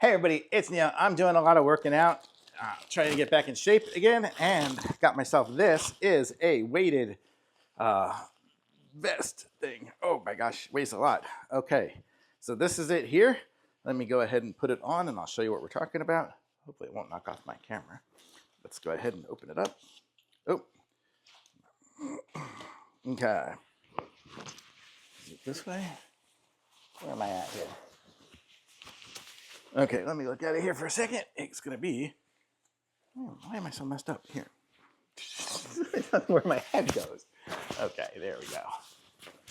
Hey everybody, it's Neil. I'm doing a lot of working out, trying to get back in shape again, and got myself, this is a weighted vest thing. Oh my gosh, weighs a lot. Okay, so this is it here. Let me go ahead and put it on and I'll show you what we're talking about. Hopefully it won't knock off my camera. Let's go ahead and open it up. Oh, okay. Is it this way? Where am I at here? Okay, let me look at it here for a second. It's gonna be, why am I so messed up here? That's where my head goes. Okay, there we go.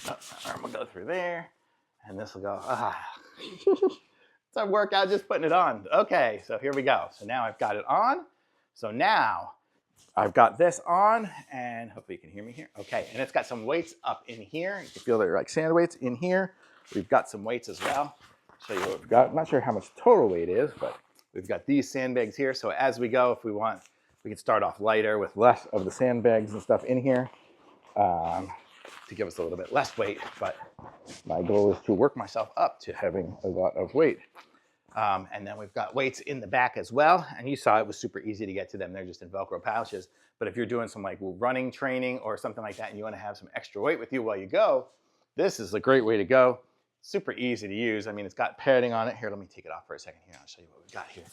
Oh, arm will go through there, and this will go. It's a workout just putting it on. Okay, so here we go. So now I've got it on. So now I've got this on, and hopefully you can hear me here. Okay, and it's got some weights up in here. You can feel they're like sand weights in here. We've got some weights as well. Show you what we've got. I'm not sure how much total weight is, but we've got these sandbags here. So as we go, if we want, we can start off lighter with less of the sandbags and stuff in here to give us a little bit less weight. But my goal is to work myself up to having a lot of weight. And then we've got weights in the back as well. And you saw it was super easy to get to them. They're just in Velcro pouches. But if you're doing some like running training or something like that and you want to have some extra weight with you while you go, this is a great way to go. Super easy to use. I mean, it's got padding on it. Here, let me take it off for a second here. I'll show you what we've got here.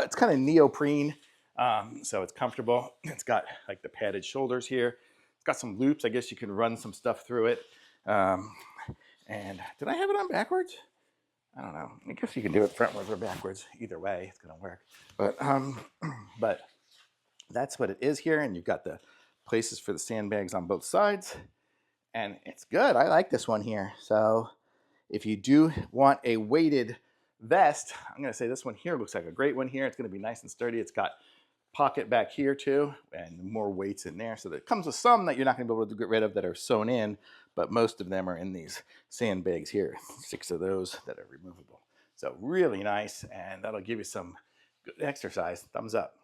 It's kind of neoprene, so it's comfortable. It's got like the padded shoulders here. It's got some loops. I guess you can run some stuff through it. And did I have it on backwards? I don't know. I guess you can do it frontwards or backwards. Either way, it's going to work. But that's what it is here. And you've got the places for the sandbags on both sides. And it's good. I like this one here. So if you do want a weighted vest, I'm going to say this one here looks like a great one here. It's going to be nice and sturdy. It's got pocket back here too, and more weights in there. So there comes with some that you're not going to be able to get rid of that are sewn in, but most of them are in these sandbags here. 6 of those that are removable. So really nice, and that'll give you some good exercise. Thumbs up.